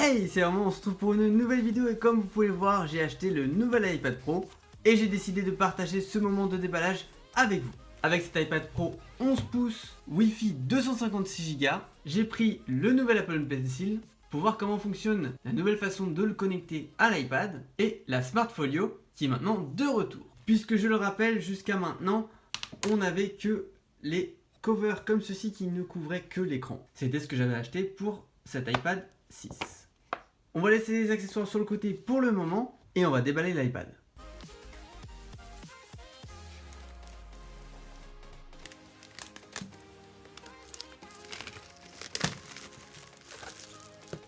Hey, c'est vraiment, on se retrouve pour une nouvelle vidéo et comme vous pouvez le voir, j'ai acheté le nouvel iPad Pro et j'ai décidé de partager ce moment de déballage avec vous. Avec cet iPad Pro 11 pouces, Wi-Fi 256 Go, j'ai pris le nouvel Apple Pencil pour voir comment fonctionne la nouvelle façon de le connecter à l'iPad et la Smart Folio qui est maintenant de retour. Puisque je le rappelle, jusqu'à maintenant, on n'avait que les covers comme ceci qui ne couvraient que l'écran. C'était ce que j'avais acheté pour cet iPad 6. On va laisser les accessoires sur le côté pour le moment et on va déballer l'iPad.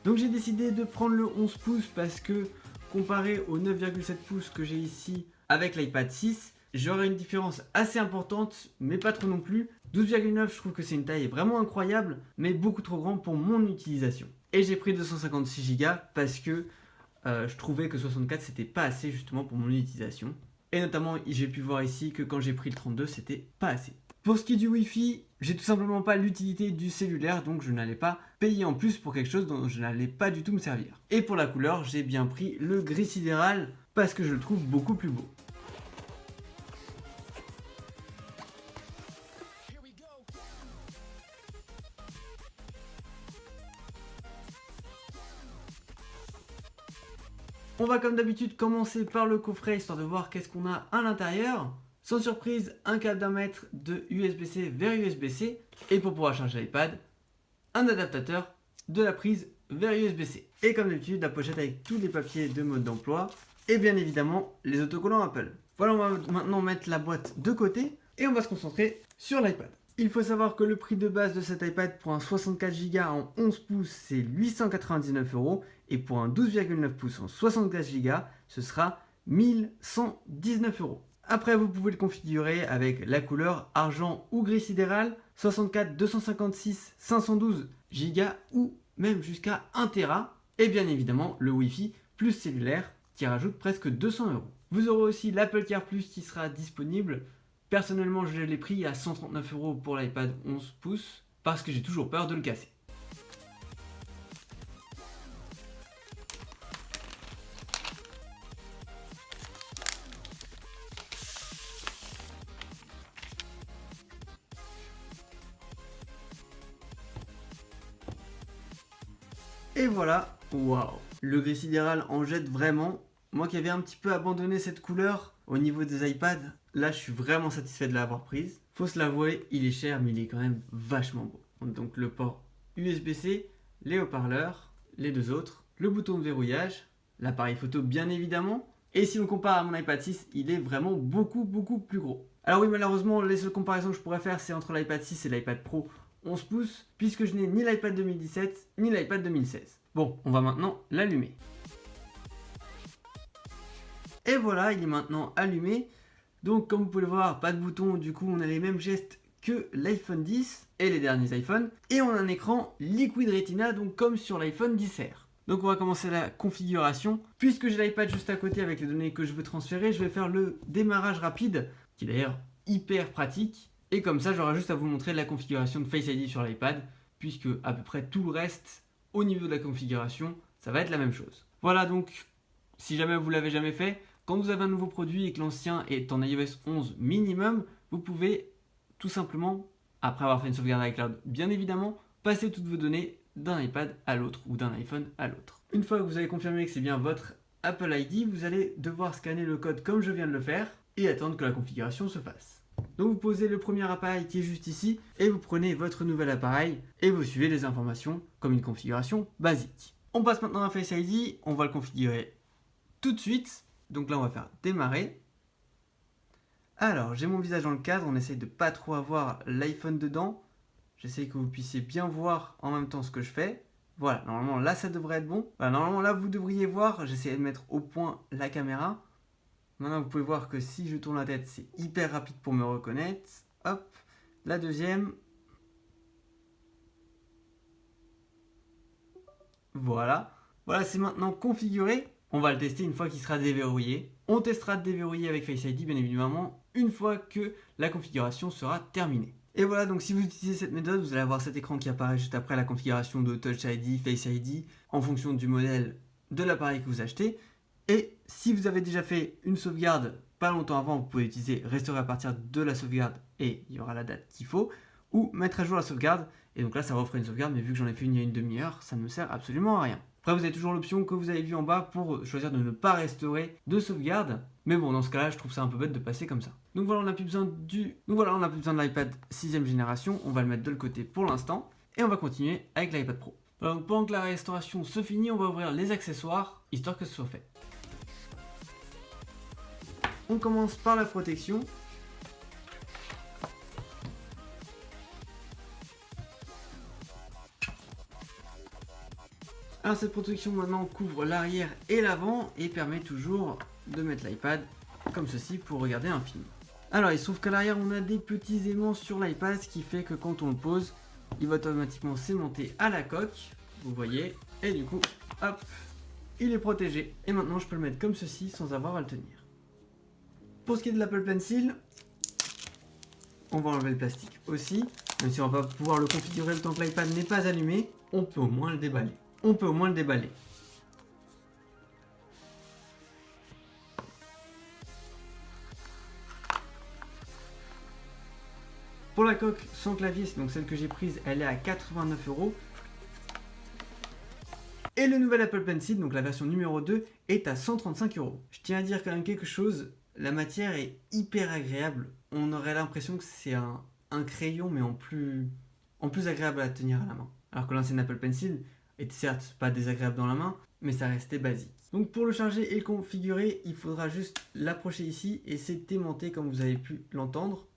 Donc j'ai décidé de prendre le 11 pouces parce que comparé au 9,7 pouces que j'ai ici avec l'iPad 6, j'aurai une différence assez importante, mais pas trop non plus. 12,9, je trouve que c'est une taille vraiment incroyable, mais beaucoup trop grand pour mon utilisation. Et j'ai pris 256 Go parce que je trouvais que 64 c'était pas assez justement pour mon utilisation. Et notamment, j'ai pu voir ici que quand j'ai pris le 32, c'était pas assez. Pour ce qui est du Wi-Fi, j'ai tout simplement pas l'utilité du cellulaire, donc je n'allais pas payer en plus pour quelque chose dont je n'allais pas du tout me servir. Et pour la couleur, j'ai bien pris le gris sidéral parce que je le trouve beaucoup plus beau. On va comme d'habitude commencer par le coffret histoire de voir qu'est-ce qu'on a à l'intérieur. Sans surprise, un câble d'1 mètre de USB-C vers USB-C et pour pouvoir charger l'iPad, un adaptateur de la prise vers USB-C. Et comme d'habitude, la pochette avec tous les papiers de mode d'emploi et bien évidemment les autocollants Apple. Voilà, on va maintenant mettre la boîte de côté et on va se concentrer sur l'iPad. Il faut savoir que le prix de base de cet iPad pour un 64 Go en 11 pouces c'est 899 € et pour un 12,9 pouces en 64 Go ce sera 1119 €. Après vous pouvez le configurer avec la couleur argent ou gris sidéral, 64, 256, 512 Go ou même jusqu'à 1 Tera et bien évidemment le Wi-Fi plus cellulaire qui rajoute presque 200 €. Vous aurez aussi l'Apple Care Plus qui sera disponible. Personnellement, je l'ai pris à 139 € pour l'iPad 11 pouces parce que j'ai toujours peur de le casser. Et voilà, waouh, le gris sidéral en jette vraiment. Moi qui avais un petit peu abandonné cette couleur au niveau des iPads, là je suis vraiment satisfait de l'avoir prise. Faut se l'avouer, il est cher mais il est quand même vachement beau. Donc le port USB-C, les haut-parleurs, les deux autres, le bouton de verrouillage, l'appareil photo bien évidemment. Et si on compare à mon iPad 6, il est vraiment beaucoup plus gros. Alors oui, malheureusement, les seules comparaisons que je pourrais faire c'est entre l'iPad 6 et l'iPad Pro 11 pouces, puisque je n'ai ni l'iPad 2017 ni l'iPad 2016. Bon, on va maintenant l'allumer. Et voilà, il est maintenant allumé. Donc comme vous pouvez le voir, pas de bouton, du coup on a les mêmes gestes que l'iPhone 10 et les derniers iPhones. Et on a un écran Liquid Retina, donc comme sur l'iPhone 10R. Donc on va commencer la configuration. Puisque j'ai l'iPad juste à côté avec les données que je veux transférer, je vais faire le démarrage rapide, qui est d'ailleurs hyper pratique. Et comme ça, j'aurai juste à vous montrer la configuration de Face ID sur l'iPad, puisque à peu près tout le reste, au niveau de la configuration, ça va être la même chose. Voilà donc, si jamais vous l'avez jamais fait, quand vous avez un nouveau produit et que l'ancien est en iOS 11 minimum, vous pouvez tout simplement, après avoir fait une sauvegarde iCloud, bien évidemment, passer toutes vos données d'un iPad à l'autre ou d'un iPhone à l'autre. Une fois que vous avez confirmé que c'est bien votre Apple ID, vous allez devoir scanner le code comme je viens de le faire et attendre que la configuration se fasse. Donc vous posez le premier appareil qui est juste ici et vous prenez votre nouvel appareil et vous suivez les informations comme une configuration basique. On passe maintenant à Face ID, on va le configurer tout de suite. Donc là on va faire démarrer. Alors j'ai mon visage dans le cadre, on essaye de pas trop avoir l'iPhone dedans. J'essaye que vous puissiez bien voir en même temps ce que je fais. Voilà, normalement là ça devrait être bon. Voilà, normalement là vous devriez voir, j'essaie de mettre au point la caméra. Maintenant, vous pouvez voir que si je tourne la tête, c'est hyper rapide pour me reconnaître. Hop, la deuxième. Voilà. Voilà, c'est maintenant configuré. On va le tester une fois qu'il sera déverrouillé. On testera de déverrouiller avec Face ID, bien évidemment, une fois que la configuration sera terminée. Et voilà, donc si vous utilisez cette méthode, vous allez avoir cet écran qui apparaît juste après la configuration de Touch ID, Face ID, en fonction du modèle de l'appareil que vous achetez. Et si vous avez déjà fait une sauvegarde pas longtemps avant, vous pouvez utiliser restaurer à partir de la sauvegarde et il y aura la date qu'il faut, ou mettre à jour la sauvegarde. Et donc là, ça refera une sauvegarde, mais vu que j'en ai fait une il y a une demi-heure, ça ne me sert absolument à rien. Après, vous avez toujours l'option que vous avez vue en bas pour choisir de ne pas restaurer de sauvegarde. Mais bon, dans ce cas-là, je trouve ça un peu bête de passer comme ça. Donc voilà, on n'a plus besoin de l'iPad 6ème génération. On va le mettre de côté pour l'instant. Et on va continuer avec l'iPad Pro. Donc pendant que la restauration se finit, on va ouvrir les accessoires, histoire que ce soit fait. On commence par la protection. Alors cette protection maintenant couvre l'arrière et l'avant et permet toujours de mettre l'iPad comme ceci pour regarder un film. Alors il se trouve qu'à l'arrière on a des petits aimants sur l'iPad, ce qui fait que quand on le pose, il va automatiquement s'aimanter à la coque, vous voyez, et du coup, hop, il est protégé. Et maintenant je peux le mettre comme ceci sans avoir à le tenir. Pour ce qui est de l'Apple Pencil, on va enlever le plastique aussi, même si on va pas pouvoir le configurer le temps que l'iPad n'est pas allumé, on peut au moins le déballer. Pour la coque sans clavier, c'est donc celle que j'ai prise, elle est à 89 €. Et le nouvel Apple Pencil, donc la version numéro 2, est à 135 €. Je tiens à dire quand même quelque chose, la matière est hyper agréable. On aurait l'impression que c'est un crayon, mais en plus agréable à tenir à la main. Alors que l'ancien Apple Pencil était certes pas désagréable dans la main, mais ça restait basique. Donc pour le charger et le configurer, il faudra juste l'approcher ici et c'est aimanté comme vous avez pu l'entendre.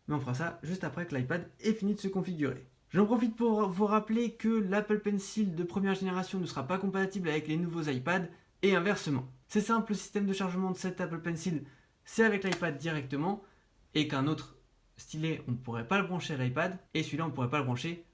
Mais on fera ça juste après que l'iPad ait fini de se configurer. J'en profite pour vous rappeler que l'Apple Pencil de première génération ne sera pas compatible avec les nouveaux iPads et inversement. C'est simple, le système de chargement de cet Apple Pencil, c'est avec l'iPad directement et qu'un autre stylet, on ne pourrait pas le brancher à l'iPad et celui-là, on ne pourrait pas le brancher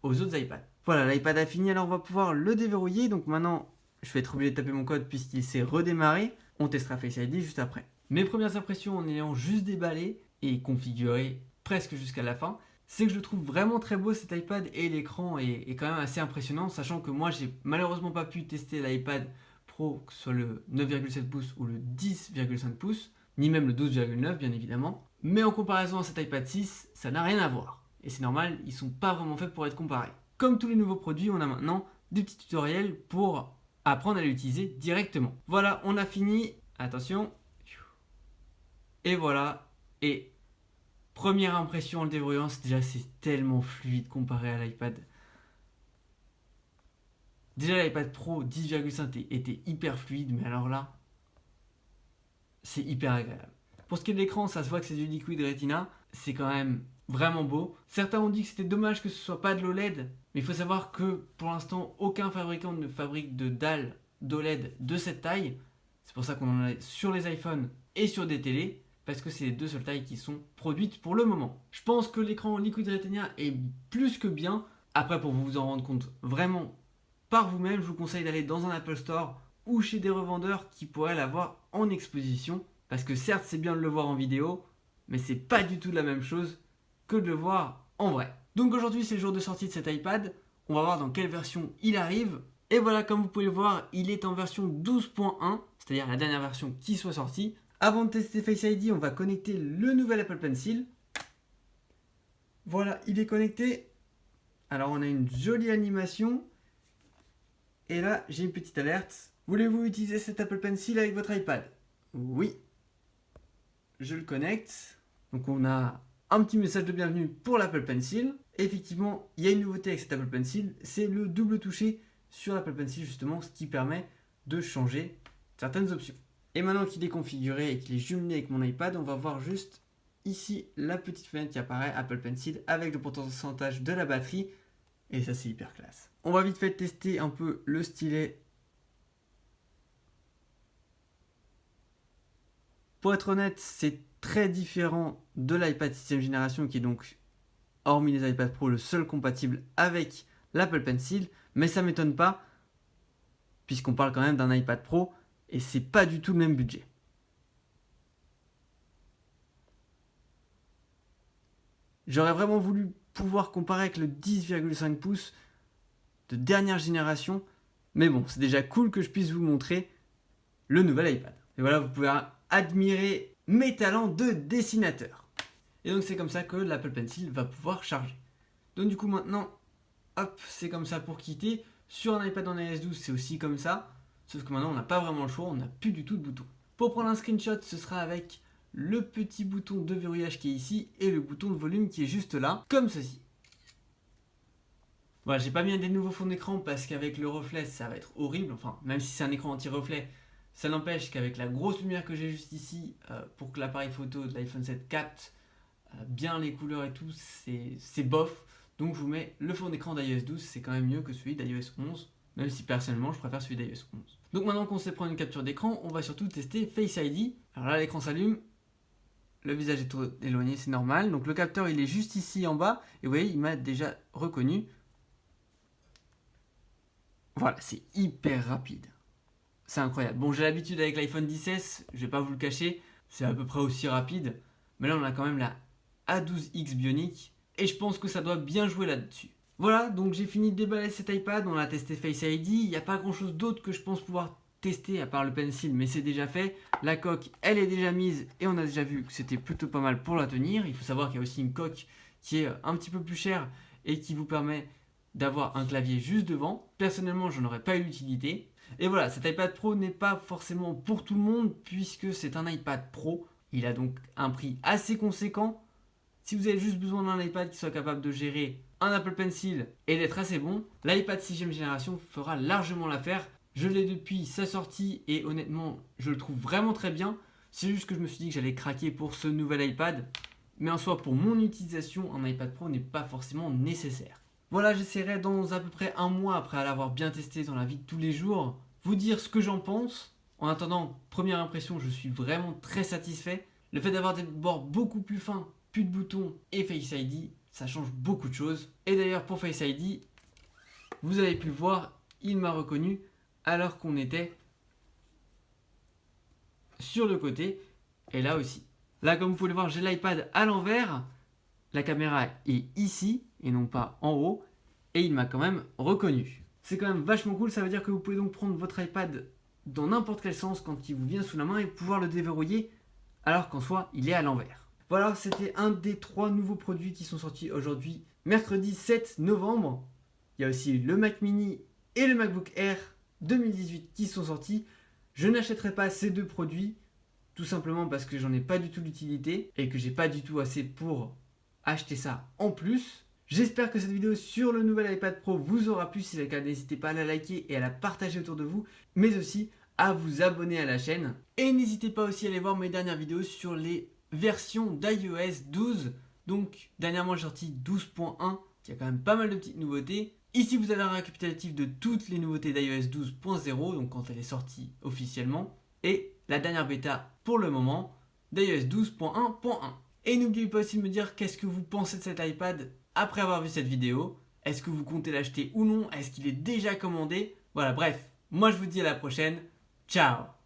aux autres iPads. Voilà, l'iPad a fini, alors on va pouvoir le déverrouiller. Donc maintenant, je vais être obligé de taper mon code puisqu'il s'est redémarré. On testera Face ID juste après. Mes premières impressions en ayant juste déballé et configuré presque jusqu'à la fin, c'est que je le trouve vraiment très beau cet iPad et l'écran est quand même assez impressionnant, sachant que moi j'ai malheureusement pas pu tester l'iPad Pro, que ce soit le 9,7 pouces ou le 10,5 pouces, ni même le 12,9 bien évidemment. Mais en comparaison à cet iPad 6, ça n'a rien à voir. Et c'est normal, ils sont pas vraiment faits pour être comparés. Comme tous les nouveaux produits, on a maintenant des petits tutoriels pour apprendre à l'utiliser directement. Voilà, on a fini. Attention. Et voilà. Et première impression en le déverrouillant, c'est tellement fluide comparé à l'iPad. Déjà l'iPad Pro 10,5 était hyper fluide, mais alors là, c'est hyper agréable. Pour ce qui est de l'écran, ça se voit que c'est du Liquid Retina. C'est quand même vraiment beau. Certains ont dit que c'était dommage que ce soit pas de l'OLED, mais il faut savoir que pour l'instant, aucun fabricant ne fabrique de dalle d'OLED de cette taille. C'est pour ça qu'on en a sur les iPhones et sur des télés, parce que c'est les deux seules tailles qui sont produites pour le moment. Je pense que l'écran Liquid Retina est plus que bien. Après, pour vous en rendre compte vraiment par vous-même, je vous conseille d'aller dans un Apple Store ou chez des revendeurs qui pourraient l'avoir en exposition. Parce que certes, c'est bien de le voir en vidéo, mais c'est pas du tout la même chose que de le voir en vrai. Donc aujourd'hui, c'est le jour de sortie de cet iPad. On va voir dans quelle version il arrive. Et voilà, comme vous pouvez le voir, il est en version 12.1, c'est-à-dire la dernière version qui soit sortie. Avant de tester Face ID, on va connecter le nouvel Apple Pencil. Voilà, il est connecté. Alors on a une jolie animation. Et là, j'ai une petite alerte. Voulez-vous utiliser cet Apple Pencil avec votre iPad? Oui. Je le connecte. Donc on a un petit message de bienvenue pour l'Apple Pencil. Et effectivement, il y a une nouveauté avec cet Apple Pencil, c'est le double toucher sur l'Apple Pencil justement, ce qui permet de changer certaines options. Et maintenant qu'il est configuré et qu'il est jumelé avec mon iPad, on va voir juste ici la petite fenêtre qui apparaît Apple Pencil avec le pourcentage de la batterie. Et ça, c'est hyper classe. On va vite fait tester un peu le stylet. Pour être honnête, c'est très différent de l'iPad 6ème génération qui est donc, hormis les iPad Pro, le seul compatible avec l'Apple Pencil. Mais ça ne m'étonne pas, puisqu'on parle quand même d'un iPad Pro et c'est pas du tout le même budget. J'aurais vraiment voulu pouvoir comparer avec le 10,5 pouces de dernière génération. Mais bon, c'est déjà cool que je puisse vous montrer le nouvel iPad. Et voilà, vous pouvez admirer mes talents de dessinateur. Et donc c'est comme ça que l'Apple Pencil va pouvoir charger. Donc du coup maintenant, hop, c'est comme ça pour quitter. Sur un iPad en iOS 12, c'est aussi comme ça. Sauf que maintenant, on n'a pas vraiment le choix, on n'a plus du tout de bouton. Pour prendre un screenshot, ce sera avec le petit bouton de verrouillage qui est ici et le bouton de volume qui est juste là, comme ceci. Voilà, j'ai pas mis des nouveaux fonds d'écran parce qu'avec le reflet, ça va être horrible. Enfin, même si c'est un écran anti-reflet, ça n'empêche qu'avec la grosse lumière que j'ai juste ici, pour que l'appareil photo de l'iPhone 7 capte bien les couleurs et tout, c'est bof. Donc je vous mets le fond d'écran d'iOS 12, c'est quand même mieux que celui d'iOS 11, même si personnellement je préfère celui d'iOS 11. Donc maintenant qu'on sait prendre une capture d'écran, on va surtout tester Face ID. Alors là l'écran s'allume, le visage est trop éloigné, c'est normal. Donc le capteur il est juste ici en bas, et vous voyez il m'a déjà reconnu. Voilà, c'est hyper rapide. C'est incroyable. Bon, j'ai l'habitude avec l'iPhone XS, je vais pas vous le cacher, c'est à peu près aussi rapide. Mais là on a quand même la A12X Bionic. Et je pense que ça doit bien jouer là-dessus. Voilà, donc j'ai fini de déballer cet iPad, on a testé Face ID, il n'y a pas grand chose d'autre que je pense pouvoir tester à part le Pencil, mais c'est déjà fait. La coque, elle est déjà mise et on a déjà vu que c'était plutôt pas mal pour la tenir. Il faut savoir qu'il y a aussi une coque qui est un petit peu plus chère et qui vous permet d'avoir un clavier juste devant. Personnellement, je n'aurais pas eu l'utilité. Et voilà, cet iPad Pro n'est pas forcément pour tout le monde puisque c'est un iPad Pro. Il a donc un prix assez conséquent. Si vous avez juste besoin d'un iPad qui soit capable de gérer un Apple Pencil et d'être assez bon, l'iPad 6ème génération fera largement l'affaire. Je l'ai depuis sa sortie et honnêtement, je le trouve vraiment très bien. C'est juste que je me suis dit que j'allais craquer pour ce nouvel iPad. Mais en soi, pour mon utilisation, un iPad Pro n'est pas forcément nécessaire. Voilà, j'essaierai dans à peu près un mois, après l'avoir bien testé dans la vie de tous les jours, vous dire ce que j'en pense. En attendant, première impression, je suis vraiment très satisfait. Le fait d'avoir des bords beaucoup plus fins, plus de boutons et Face ID, ça change beaucoup de choses. Et d'ailleurs pour Face ID, vous avez pu le voir, il m'a reconnu alors qu'on était sur le côté et là aussi. Là comme vous pouvez le voir, j'ai l'iPad à l'envers, la caméra est ici et non pas en haut et il m'a quand même reconnu. C'est quand même vachement cool, ça veut dire que vous pouvez donc prendre votre iPad dans n'importe quel sens quand il vous vient sous la main et pouvoir le déverrouiller alors qu'en soi il est à l'envers. Voilà, c'était un des 3 nouveaux produits qui sont sortis aujourd'hui, mercredi 7 novembre. Il y a aussi le Mac Mini et le MacBook Air 2018 qui sont sortis. Je n'achèterai pas ces 2 produits, tout simplement parce que j'en ai pas du tout l'utilité et que j'ai pas du tout assez pour acheter ça en plus. J'espère que cette vidéo sur le nouvel iPad Pro vous aura plu. Si c'est le cas, n'hésitez pas à la liker et à la partager autour de vous, mais aussi à vous abonner à la chaîne. Et n'hésitez pas aussi à aller voir mes dernières vidéos sur les version d'iOS 12. Donc dernièrement j'ai sorti 12.1 qui a quand même pas mal de petites nouveautés. Ici vous avez un récapitulatif de toutes les nouveautés d'iOS 12.0, donc quand elle est sortie officiellement, et la dernière bêta pour le moment d'iOS 12.1.1. Et n'oubliez pas aussi de me dire qu'est-ce que vous pensez de cet iPad après avoir vu cette vidéo. Est-ce que vous comptez l'acheter ou non? Est-ce qu'il est déjà commandé? Voilà, bref, moi je vous dis à la prochaine. Ciao!